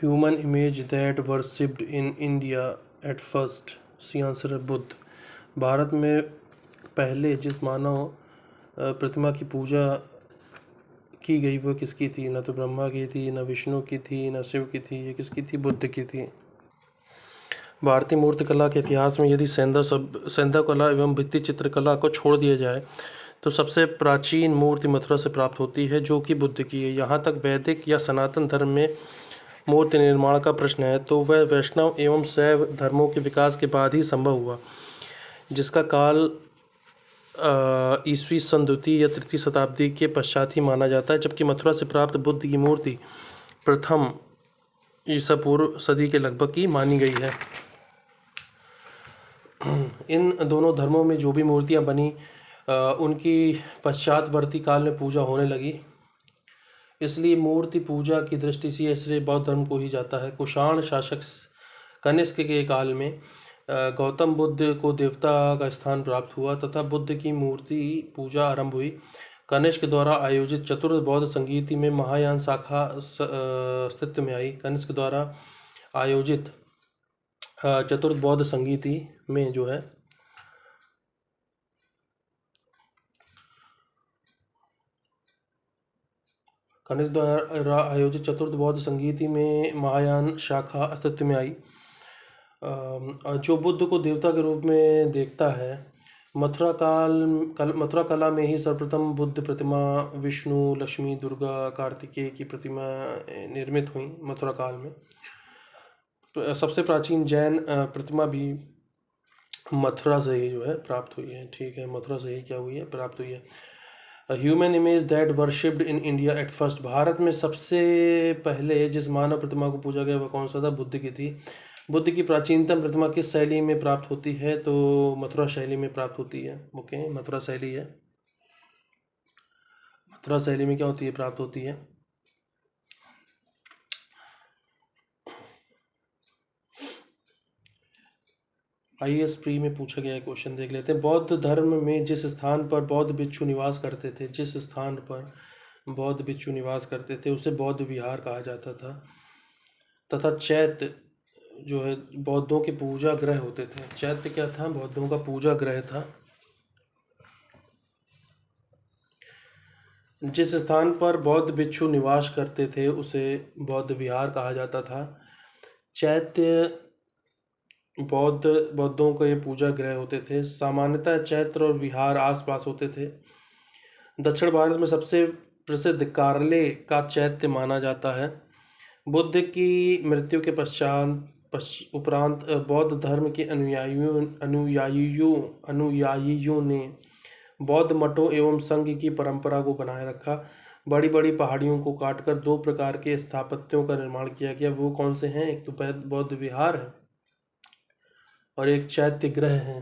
Human image that worshipped in India at first. C answer है बुद्ध। भारत में पहले जिस मानव प्रतिमा की पूजा की गई वो किसकी थी? ना तो ब्रह्मा की थी, ना विष्णु की थी, ना शिव की थी। ये किसकी थी? बुद्ध की थी। भारतीय मूर्तिकला के इतिहास में यदि सेंधा कला एवं भित्ति चित्रकला को छोड़ दिया जाए तो सबसे प्राचीन मूर्ति मथुरा से प्राप्त होती है, जो कि बुद्ध की है। यहाँ तक वैदिक या सनातन धर्म में मूर्ति निर्माण का प्रश्न है तो वह वैष्णव एवं शैव धर्मों के विकास के बाद ही संभव हुआ, जिसका काल ईस्वी सन 2वीं या 3वीं शताब्दी के पश्चात ही माना जाता है, जबकि मथुरा से प्राप्त बुद्ध की मूर्ति प्रथम ईसा पूर्व सदी के लगभग की मानी गई है। इन दोनों धर्मों में जो भी मूर्तियां बनी उनकी पश्चातवर्ती काल में पूजा होने लगी, इसलिए मूर्ति पूजा की दृष्टि से श्रेय बौद्ध धर्म को ही जाता है। कुषाण शासक कनिष्क के काल में गौतम बुद्ध को देवता का स्थान प्राप्त हुआ तथा बुद्ध की मूर्ति पूजा आरंभ हुई। कनिष्क द्वारा आयोजित चतुर्थ बौद्ध संगीति में महायान शाखा अस्तित्व में आई। कनिष्क द्वारा आयोजित चतुर्थ बौद्ध संगीति में जो है कनिष्क द्वारा आयोजित चतुर्थ बौद्ध संगीति में महायान शाखा अस्तित्व में आई। जो बुद्ध को देवता के रूप में देखता है, मथुरा कला में ही सर्वप्रथम बुद्ध प्रतिमा, विष्णु, लक्ष्मी, दुर्गा, कार्तिकेय की प्रतिमा निर्मित हुई। मथुरा काल में सबसे प्राचीन जैन प्रतिमा भी मथुरा से ही जो है प्राप्त हुई है। ठीक है, मथुरा से ही क्या हुई है? प्राप्त हुई है। Human image that worshipped in India at first. Bharat में सबसे पहले जिस मानव प्रतिमा को पूजा गया वह कौन सा था? बुद्ध की थी। बुद्ध की प्राचीनतम प्रतिमा किस शैली में प्राप्त होती है? तो मथुरा शैली में प्राप्त होती है। ओके, मथुरा शैली है। मथुरा शैली में क्या होती है? प्राप्त होती है। IAS प्री में पूछा गया क्वेश्चन देख लेते हैं। बौद्ध धर्म में जिस स्थान पर बौद्ध भिक्षु निवास करते थे, जिस स्थान पर बौद्ध भिक्षु निवास करते थे उसे बौद्ध विहार कहा जाता था तथा चैत्य जो है बौद्धों के पूजा गृह होते थे। चैत्य क्या था? बौद्धों का पूजा गृह था। जिस स्थान पर बौद्ध भिक्षु निवास करते थे उसे बौद्ध विहार कहा जाता था। चैत्य बौद्धों के पूजा गृह होते थे। सामान्यतः चैत्र और विहार आसपास होते थे। दक्षिण भारत में सबसे प्रसिद्ध कार्ले का चैत्य माना जाता है। बुद्ध की मृत्यु के उपरांत बौद्ध धर्म के अनुयायियों ने बौद्ध मठों एवं संघ की परंपरा को बनाए रखा। बड़ी बड़ी पहाड़ियों को काटकर 2 प्रकार के स्थापत्यों का निर्माण किया गया। वो कौन से हैं? एक तो बौद्ध विहार है और एक चैत्य गृह है।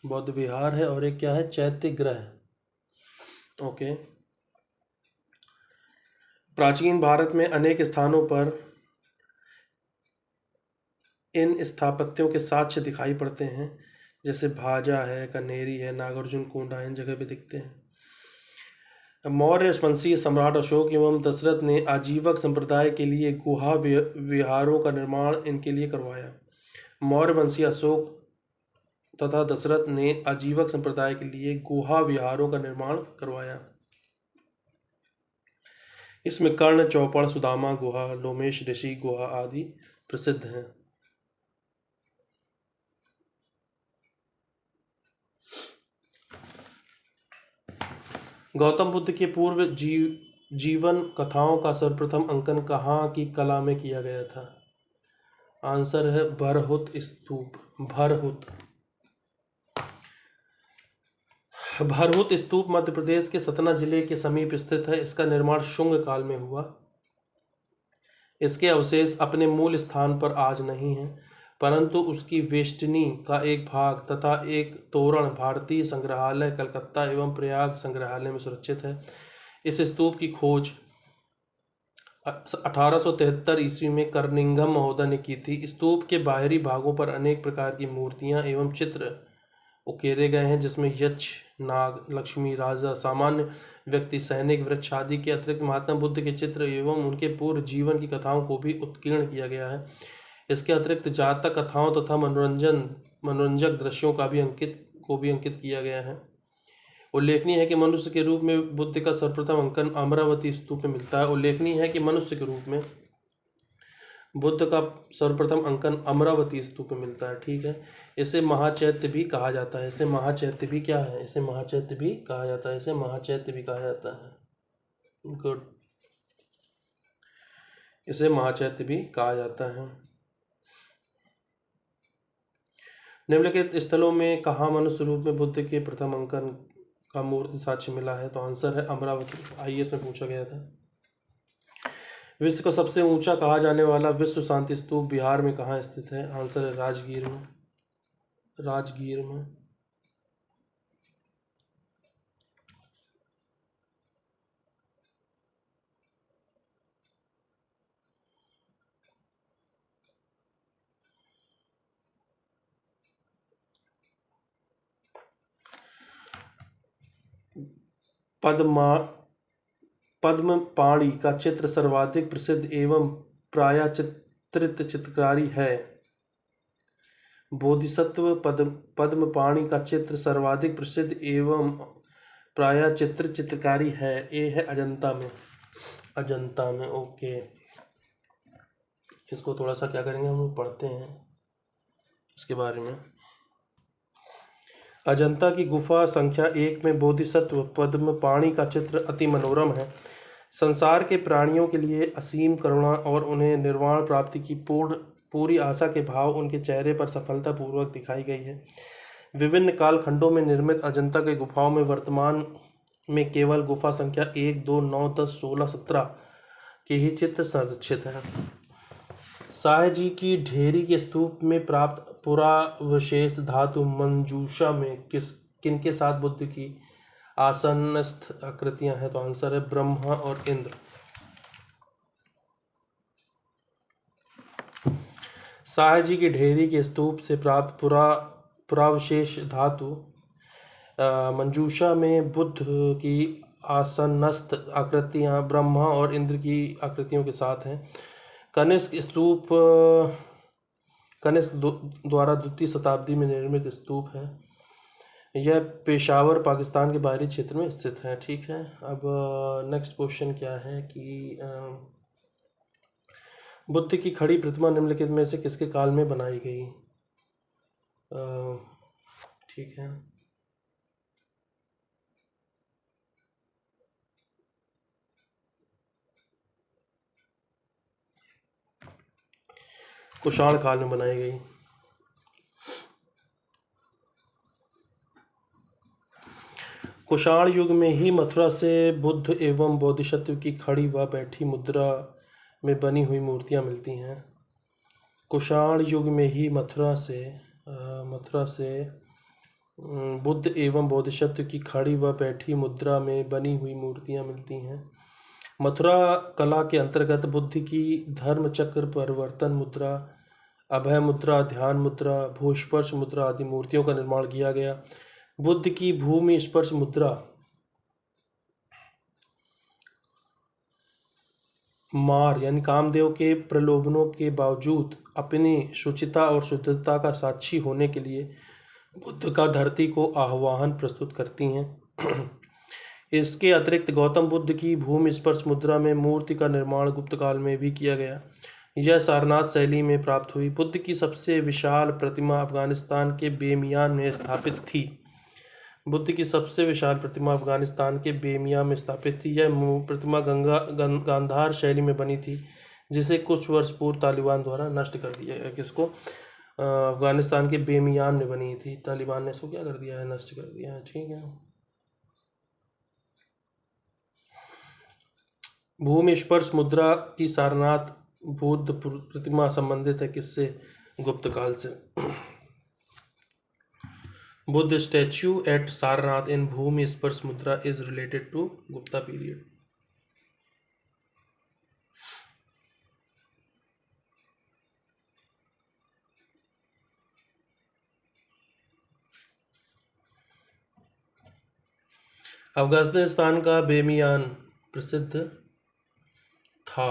बौद्ध विहार है और एक क्या है? चैत्य गृह। ओके। प्राचीन भारत में अनेक स्थानों पर इन स्थापत्यों के साक्ष्य दिखाई पड़ते हैं, जैसे भाजा है, कनेरी है, नागार्जुन कोंडा इन जगह पे दिखते हैं। मौर्य वंशीय सम्राट अशोक एवं दशरथ ने आजीवक संप्रदाय के लिए गुहा विहारों का निर्माण इनके लिए करवाया। मौर्य वंशीय अशोक तथा दशरथ ने आजीवक संप्रदाय के लिए गुहा विहारों का निर्माण करवाया। इसमें कर्ण, चौपड़, सुदामा गुहा, लोमेश ऋषि गुहा आदि प्रसिद्ध हैं। गौतम बुद्ध के पूर्व जीवन कथाओं का सर्वप्रथम अंकन कहाँ की कला में किया गया था? आंसर है भरहुत स्तूप। भरहुत स्तूप मध्य प्रदेश के सतना जिले के समीप स्थित है। इसका निर्माण शुंग काल में हुआ। इसके अवशेष अपने मूल स्थान पर आज नहीं हैं, परंतु उसकी वेष्टनी का एक भाग तथा एक तोरण भारतीय संग्रहालय कलकत्ता एवं प्रयाग संग्रहालय में सुरक्षित है। इस स्तूप की खोज 1873 ईस्वी में कर्निंघम महोदय ने की थी। स्तूप के बाहरी भागों पर अनेक प्रकार की मूर्तियां एवं चित्र उकेरे गए हैं, जिसमें यक्ष, नाग, लक्ष्मी, राजा, सामान्य व्यक्ति, सैनिक, वृक्ष आदि के अतिरिक्त महात्मा बुद्ध के चित्र एवं उनके पूर्व जीवन की कथाओं को भी उत्कीर्ण किया गया है। इसके अतिरिक्त जातक कथाओं तथा मनोरंजक दृश्यों का भी अंकित किया गया है। उल्लेखनीय है कि मनुष्य के रूप में बुद्ध का सर्वप्रथम अंकन अमरावती स्तूप में मिलता है। उल्लेखनीय है कि मनुष्य के रूप में बुद्ध का सर्वप्रथम अंकन अमरावती स्तूप में मिलता है। ठीक है, इसे महाचैत्य भी कहा जाता है। इसे महाचैत्य भी क्या है? इसे महाचैत्य भी कहा जाता है। इसे महाचैत्य भी कहा जाता है। गुड, इसे महाचैत्य भी कहा जाता है। निम्नलिखित स्थलों में कहाँ मनुष्य रूप में बुद्ध के प्रथम अंकन का मूर्ति साक्ष्य मिला है? तो आंसर है अमरावती। आईएएस में पूछा गया था। विश्व का सबसे ऊंचा कहा जाने वाला विश्व शांति स्तूप बिहार में कहाँ स्थित है? आंसर है राजगीर में। राजगीर में। पद्म पाणि का चित्र सर्वाधिक प्रसिद्ध एवं प्रायः चित्रित चित्रकारी है। बोधिसत्व पद्म पाणि का चित्र सर्वाधिक प्रसिद्ध एवं प्रायः चित्रित चित्रकारी है। ये है अजंता में। अजंता में। ओके, इसको थोड़ा सा क्या करेंगे, हम लोग पढ़ते हैं इसके बारे में। अजंता की गुफा संख्या 1 में बोधिसत्व पद्म पाणि का चित्र अति मनोरम है। संसार के प्राणियों के लिए असीम करुणा और उन्हें निर्वाण प्राप्ति की पूरी आशा के भाव उनके चेहरे पर सफलतापूर्वक दिखाई गई है। विभिन्न कालखंडों में निर्मित अजंता की गुफाओं में वर्तमान में केवल गुफा संख्या 1, 2, 9, 10, 16, 17 के ही चित्र संरक्षित हैं। शाह जी की ढेरी के स्तूप में प्राप्त पुरावशेष धातु मंजूषा में किनके साथ बुद्ध की आसनस्थ आकृतियां हैं? तो आंसर है ब्रह्मा और इंद्र। शाह जी की ढेरी के स्तूप से प्राप्त पुरावशेष धातु मंजूषा में बुद्ध की आसनस्थ आकृतियां ब्रह्मा और इंद्र की आकृतियों के साथ हैं। कनिष्क स्तूप कनिष्क द्वारा 2वीं शताब्दी में निर्मित स्तूप है। यह पेशावर पाकिस्तान के बाहरी क्षेत्र में स्थित है। ठीक है, अब नेक्स्ट क्वेश्चन क्या है कि बुद्ध की खड़ी प्रतिमा निम्नलिखित में से किसके काल में बनाई गई? ठीक है, कुषाण काल में बनाई गई। कुषाण युग में ही मथुरा से बुद्ध एवं बोधिसत्व की खड़ी व बैठी मुद्रा में बनी हुई मूर्तियां मिलती हैं। कुषाण युग में ही मथुरा से बुद्ध एवं बोधिसत्व की खड़ी व बैठी मुद्रा में बनी हुई मूर्तियां मिलती हैं। मथुरा कला के अंतर्गत बुद्ध की धर्म चक्र, परिवर्तन मुद्रा, अभय मुद्रा, ध्यान मुद्रा, भूस्पर्श मुद्रा आदि मूर्तियों का निर्माण किया गया। बुद्ध की भूमि स्पर्श मुद्रा मार यानी कामदेव के प्रलोभनों के बावजूद अपनी शुचिता और शुद्धता का साक्षी होने के लिए बुद्ध का धरती को आह्वान प्रस्तुत करती हैं। इसके अतिरिक्त गौतम बुद्ध की भूमि स्पर्श मुद्रा में मूर्ति का निर्माण गुप्त काल में भी किया गया। यह सारनाथ शैली में प्राप्त हुई। बुद्ध की सबसे विशाल प्रतिमा अफगानिस्तान के बेमियान में स्थापित थी। बुद्ध की सबसे विशाल प्रतिमा अफगानिस्तान के बेमियान में स्थापित थी। यह प्रतिमा गांधार शैली में बनी थी, जिसे कुछ वर्ष पूर्व तालिबान द्वारा नष्ट कर दिया गया। किसको? अफगानिस्तान के बेमियान में बनी थी, तालिबान ने इसको क्या कर दिया है? नष्ट कर दिया है। ठीक है, भूमि स्पर्श मुद्रा की सारनाथ बुद्ध प्रतिमा संबंधित है किससे? गुप्त काल से। Buddha statue at Sarnath in bhumi sparsha mudra is related to Gupta period. Afghanistan का बेमियान प्रसिद्ध था।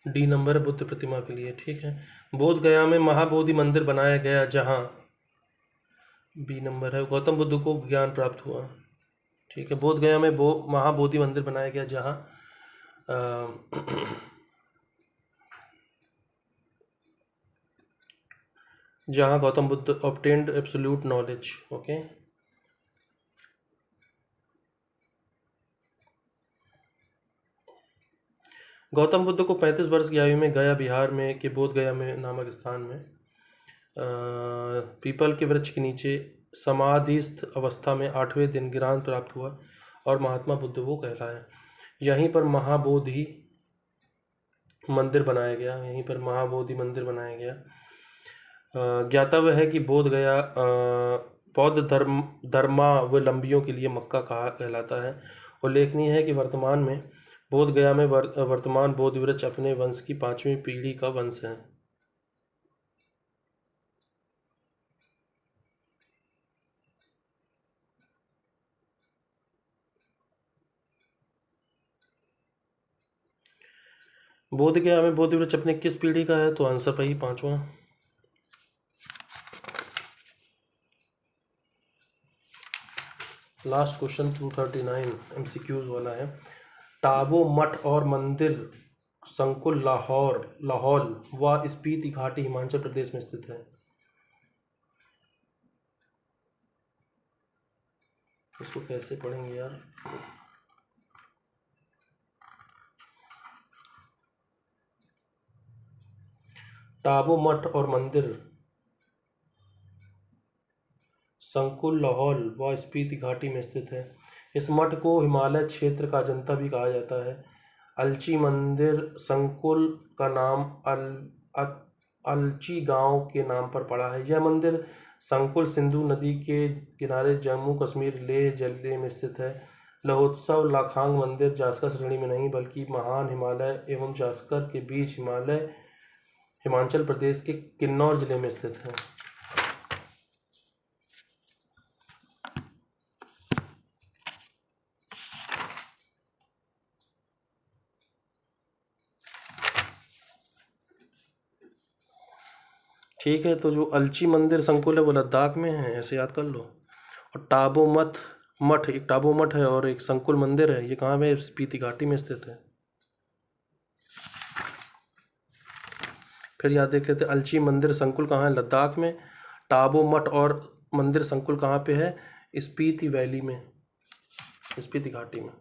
डी नंबर बुद्ध प्रतिमा के लिए। ठीक है। बोध गया में महाबोधि मंदिर बनाया गया जहाँ। बी नंबर है, गौतम बुद्ध को ज्ञान प्राप्त हुआ। ठीक है। बोध गया में महाबोधि मंदिर बनाया गया जहाँ जहाँ Gautam Buddha obtained absolute knowledge. Okay. Gautam Buddha को 35 वर्ष की आयु में गया बिहार में के बोध गया में नामक स्थान में पीपल के वृक्ष के नीचे समाधिस्थ अवस्था में 8वें दिन ज्ञान प्राप्त हुआ और महात्मा बुद्ध वो कहलाए। यहीं पर महाबोधि मंदिर बनाया गया। यहीं पर महाबोधि मंदिर बनाया गया। ज्ञातव्य है कि बोध गया बौद्ध धर्मावलंबियों के लिए मक्का कहा कहलाता है। उल्लेखनीय है कि वर्तमान में बोध गया में वर्तमान बोधि वृक्ष अपने वंश की 5वीं पीढ़ी का वंश है। बोध गया में बोधि वृक्ष अपने किस पीढ़ी का है? तो आंसर वही 5वां। लास्ट क्वेश्चन 239 MCQs वाला है। टाबो मठ और मंदिर संकुल लाहौल व स्पीति घाटी हिमाचल प्रदेश में स्थित है। इसको कैसे पढ़ेंगे यार? टाबो मठ और मंदिर संकुल लाहौल व स्पीति घाटी में स्थित है। इस मठ को हिमालय क्षेत्र का अजंता भी कहा जाता है। अलची मंदिर संकुल का नाम अलची गांव के नाम पर पड़ा है। यह मंदिर संकुल सिंधु नदी के किनारे जम्मू कश्मीर लेह जिले में स्थित है। लहोत्सव लाखांग मंदिर जास्कर श्रेणी में नहीं बल्कि महान हिमालय एवं जास्कर के बीच हिमाचल प्रदेश के किन्नौर जिले में स्थित है। ठीक है। तो जो अलची मंदिर संकुल है वो लद्दाख में है, ऐसे याद कर लो। और टाबो मठ एक टाबो मठ है और एक संकुल मंदिर है, ये कहाँ है? स्पीति घाटी में स्थित है। फिर याद देख लेते, अलची मंदिर संकुल कहाँ है? लद्दाख में। टाबो मठ और मंदिर संकुल कहाँ पे है? स्पीति वैली में, स्पीति घाटी में।